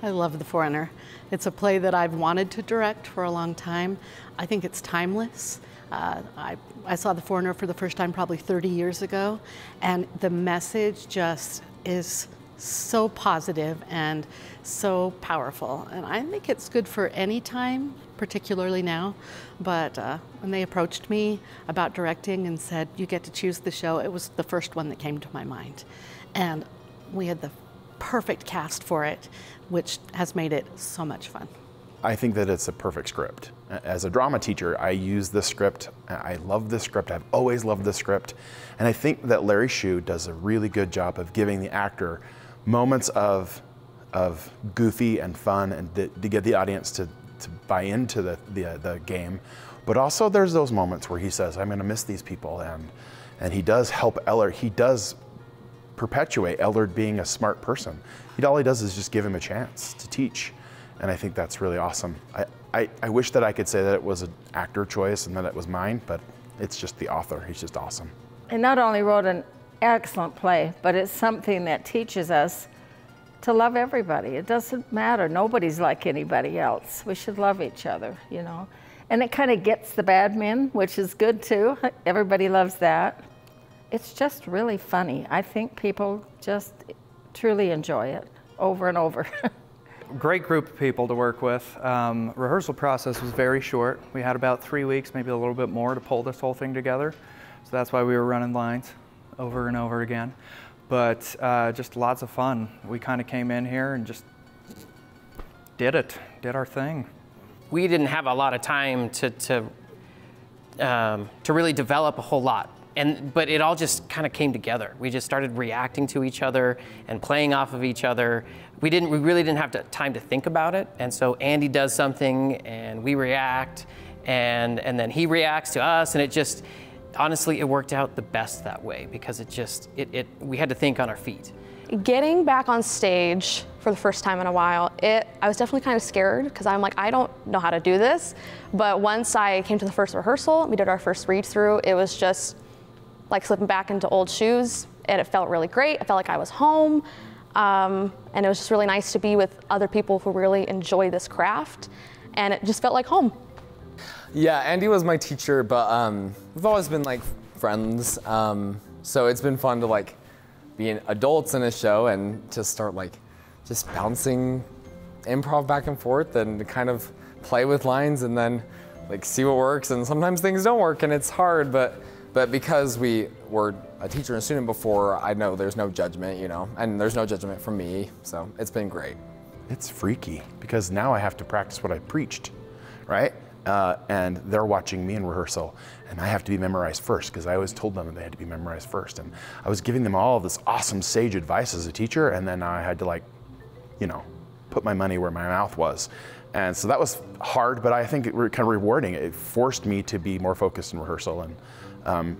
I love The Foreigner. It's a play that I've wanted to direct for a long time. I think it's timeless. I saw The Foreigner for the first time probably 30 years ago, and the message just is so positive and so powerful. And I think it's good for any time, particularly now. But when they approached me about directing and said, you get to choose the show, it was the first one that came to my mind. And we had the perfect cast for it, which has made it so much fun. I think that it's a perfect script. As a drama teacher, I use this script. I love this script. I've always loved this script. And I think that Larry Shue does a really good job of giving the actor moments of goofy and fun, and to get the audience to buy into the game. But also there's those moments where he says, I'm gonna miss these people. And he does help Ellard. He does perpetuate Ellard being a smart person. All he does is just give him a chance to teach. And I think that's really awesome. I wish that I could say that it was an actor choice and that it was mine, but it's just the author. He's just awesome. And not only wrote an excellent play, but it's something that teaches us to love everybody. It doesn't matter. Nobody's like anybody else. We should love each other, you know. And it kind of gets the bad men, which is good too. Everybody loves that. It's just really funny. I think people just truly enjoy it over and over. Great group of people to work with. Rehearsal process was very short. We had about 3 weeks, maybe a little bit more, to pull this whole thing together. So that's why we were running lines over and over again. But just lots of fun. We kind of came in here and just did our thing. We didn't have a lot of time to really develop a whole lot. But it all just kind of came together. We just started reacting to each other and playing off of each other. We really didn't have time to think about it. And so Andy does something and we react, and then he reacts to us, and it just, honestly, it worked out the best that way, because we had to think on our feet. Getting back on stage for the first time in a while, I was definitely kind of scared, because I'm like, I don't know how to do this. But once I came to the first rehearsal, we did our first read through, it was just like slipping back into old shoes, and it felt really great. I felt like I was home, and it was just really nice to be with other people who really enjoy this craft, and it just felt like home. Yeah, Andy was my teacher, but we've always been like friends, so it's been fun to like be adults in a show and to start like just bouncing improv back and forth and to kind of play with lines and then like see what works, and sometimes things don't work and it's hard, but because we were a teacher and a student before, I know there's no judgment, you know, and there's no judgment from me, so it's been great. It's freaky, because now I have to practice what I preached, right? And they're watching me in rehearsal, and I have to be memorized first, because I always told them that they had to be memorized first. And I was giving them all this awesome sage advice as a teacher, and then I had to, like, you know, put my money where my mouth was. And so that was hard, but I think it was kind of rewarding. It forced me to be more focused in rehearsal and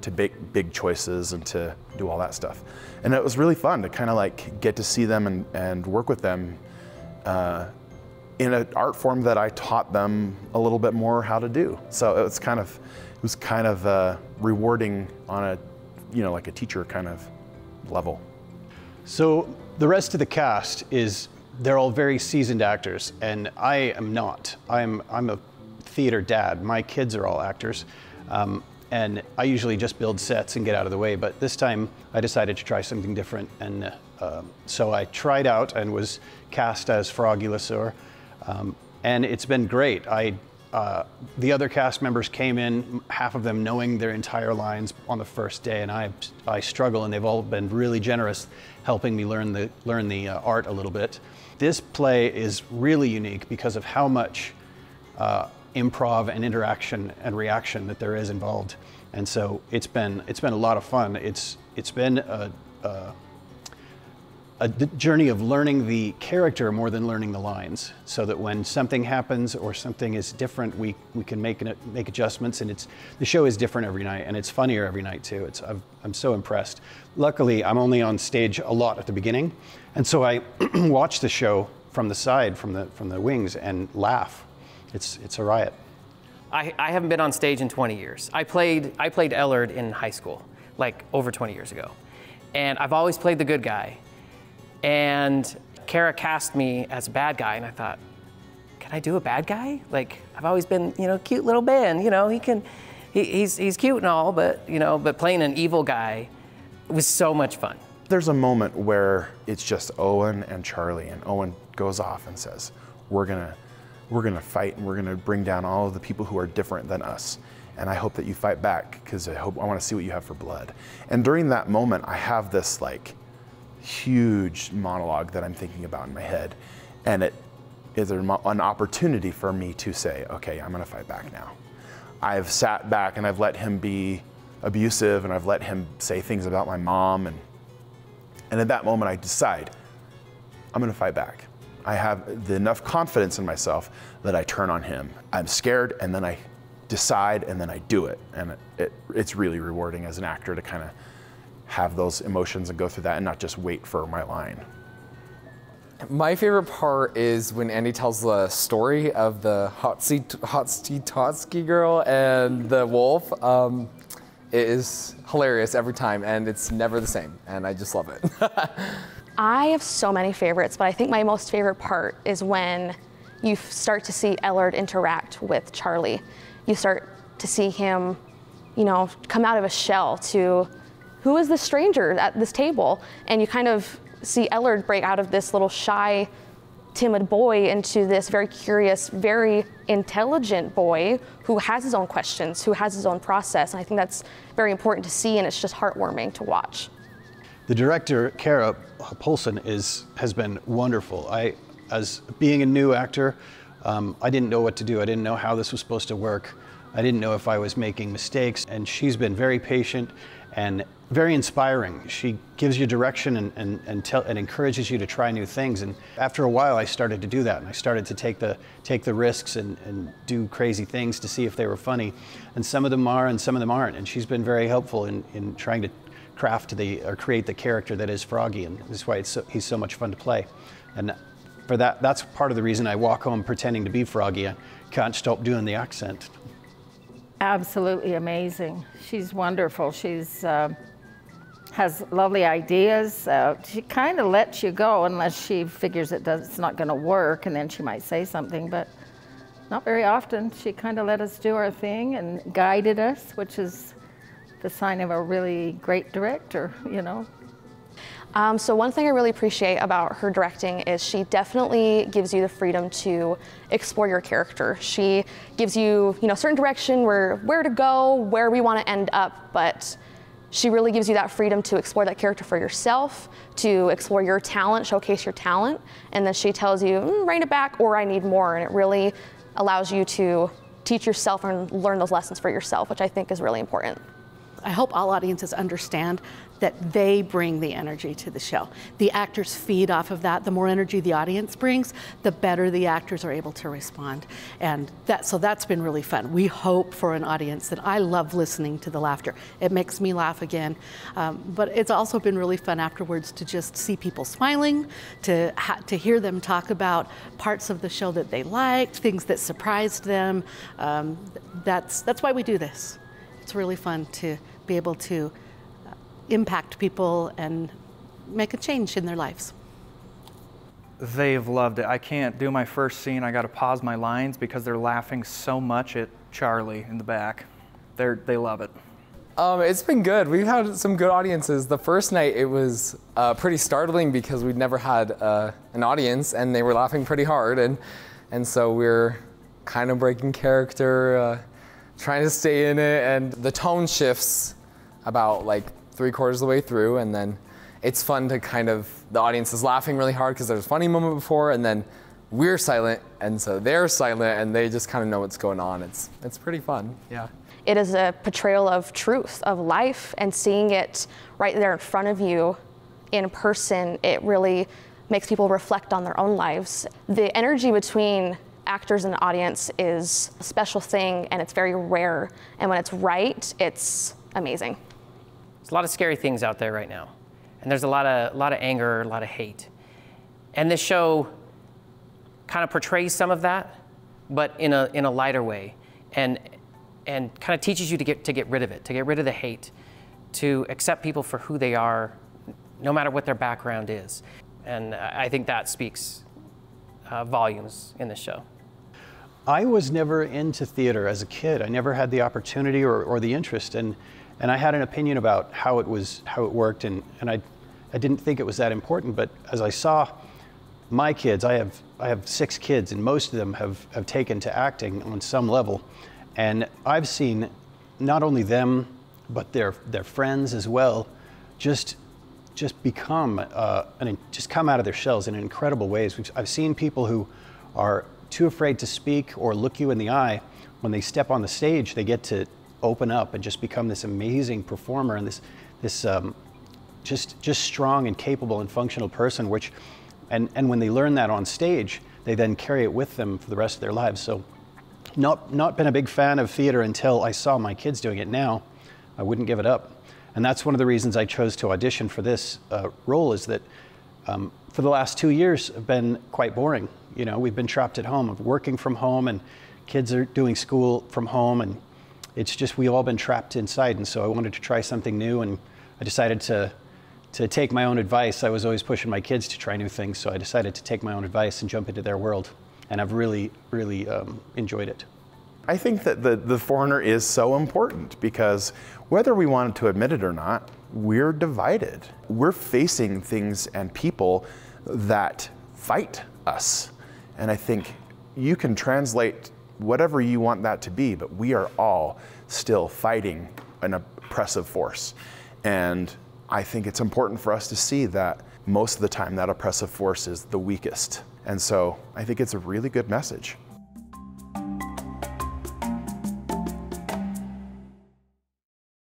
to make big choices and to do all that stuff. And it was really fun to kind of like get to see them and work with them in an art form that I taught them a little bit more how to do. So it was kind of rewarding on a, you know, like a teacher kind of level. So the rest of the cast they're all very seasoned actors, and I am not. I'm a theater dad. My kids are all actors. And I usually just build sets and get out of the way, but this time I decided to try something different, and so I tried out and was cast as Froggy Lesueur, and it's been great. The other cast members came in, half of them knowing their entire lines on the first day, and I struggle, and they've all been really generous, helping me learn the art a little bit. This play is really unique because of how much improv and interaction and reaction that there is involved, and so it's been a lot of fun. It's been a journey of learning the character more than learning the lines, so that when something happens or something is different, we can make adjustments, and the show is different every night, and it's funnier every night too. I'm so impressed. Luckily, I'm only on stage a lot at the beginning, and so I watch the show from the side, from the wings, and laugh. It's a riot. I haven't been on stage in 20 years. I played Ellard in high school, like over 20 years ago. And I've always played the good guy. And Kara cast me as a bad guy, and I thought, can I do a bad guy? Like, I've always been, you know, cute little Ben, you know, he's cute and all, but, you know, but playing an evil guy was so much fun. There's a moment where it's just Owen and Charlie, and Owen goes off and says, we're gonna fight, and we're gonna bring down all of the people who are different than us. And I hope that you fight back, because I want to see what you have for blood. And during that moment, I have this like huge monologue that I'm thinking about in my head. And it is an opportunity for me to say, okay, I'm gonna fight back now. I've sat back and I've let him be abusive, and I've let him say things about my mom. And at that moment, I decide, I'm gonna fight back. I have enough confidence in myself that I turn on him. I'm scared, and then I decide, and then I do it. And it's really rewarding as an actor to kind of have those emotions and go through that and not just wait for my line. My favorite part is when Andy tells the story of the Hotsy girl and the wolf. It is hilarious every time, and it's never the same, and I just love it. I have so many favorites, but I think my most favorite part is when you start to see Ellard interact with Charlie. You start to see him, you know, come out of a shell to, who is this stranger at this table? And you kind of see Ellard break out of this little shy, timid boy into this very curious, very intelligent boy who has his own questions, who has his own process. And I think that's very important to see, and it's just heartwarming to watch. The director, Kara Poulsen, has been wonderful. As being a new actor, I didn't know what to do. I didn't know how this was supposed to work. I didn't know if I was making mistakes, and she's been very patient and very inspiring. She gives you direction and encourages you to try new things. And after a while, I started to do that, and I started to take the risks and do crazy things to see if they were funny. And some of them are, and some of them aren't. And she's been very helpful in trying to create the character that is Froggy, and this is why he's so much fun to play. And for that's part of the reason I walk home pretending to be Froggy. I can't stop doing the accent. Absolutely amazing. She's wonderful. She's has lovely ideas. She kind of lets you go unless she figures it's not going to work, and then she might say something, but not very often. She kind of let us do our thing and guided us, which is the sign of a really great director, you know. So one thing I really appreciate about her directing is she definitely gives you the freedom to explore your character. She gives you, certain direction where to go, where we want to end up, but she really gives you that freedom to explore that character for yourself, to explore your talent, showcase your talent, and then she tells you, rein it back, or I need more, and it really allows you to teach yourself and learn those lessons for yourself, which I think is really important. I hope all audiences understand that they bring the energy to the show. The actors feed off of that. The more energy the audience brings, the better the actors are able to respond. And so that's been really fun. We hope for an audience that I love listening to the laughter. It makes me laugh again. But it's also been really fun afterwards to just see people smiling, to hear them talk about parts of the show that they liked, things that surprised them. That's why we do this. It's really fun to be able to impact people and make a change in their lives. They've loved it. I can't do my first scene. I got to pause my lines because they're laughing so much at Charlie in the back. They love it. It's been good. We've had some good audiences. The first night it was pretty startling because we'd never had an audience, and they were laughing pretty hard, and so we're kind of breaking character, trying to stay in it, and the tone shifts about like 3/4 of the way through, and then it's fun to the audience is laughing really hard because there's a funny moment before, and then we're silent, and so they're silent, and they just kind of know what's going on. It's pretty fun, yeah. It is a portrayal of truth, of life, and seeing it right there in front of you in person, it really makes people reflect on their own lives. The energy between actors and the audience is a special thing, and it's very rare, and when it's right, it's amazing. There's a lot of scary things out there right now, and there's a lot of anger, a lot of hate. And this show kind of portrays some of that, but in a lighter way, and kind of teaches you to get rid of it, to get rid of the hate, to accept people for who they are, no matter what their background is. And I think that speaks volumes in the show. I was never into theater as a kid. I never had the opportunity or the interest, and I had an opinion about how it worked, and I didn't think it was that important. But as I saw my kids, I have 6 kids, and most of them have taken to acting on some level, and I've seen not only them but their friends as well, just become just come out of their shells in incredible ways. I've seen people who are too afraid to speak or look you in the eye. When they step on the stage, they get to open up and just become this amazing performer and this just strong and capable and functional person. And when they learn that on stage, they then carry it with them for the rest of their lives. So, not been a big fan of theater until I saw my kids doing it. Now, I wouldn't give it up. And that's one of the reasons I chose to audition for this role, is that for the last 2 years have been quite boring. You know, we've been trapped at home, working from home, and kids are doing school from home, and it's just, we've all been trapped inside. And so I wanted to try something new, and I decided to take my own advice. I was always pushing my kids to try new things, so I decided to take my own advice and jump into their world. And I've really, really enjoyed it. I think that the Foreigner is so important because whether we wanted to admit it or not, we're divided. We're facing things and people that fight us. And I think you can translate whatever you want that to be, but we are all still fighting an oppressive force. And I think it's important for us to see that most of the time that oppressive force is the weakest. And so I think it's a really good message.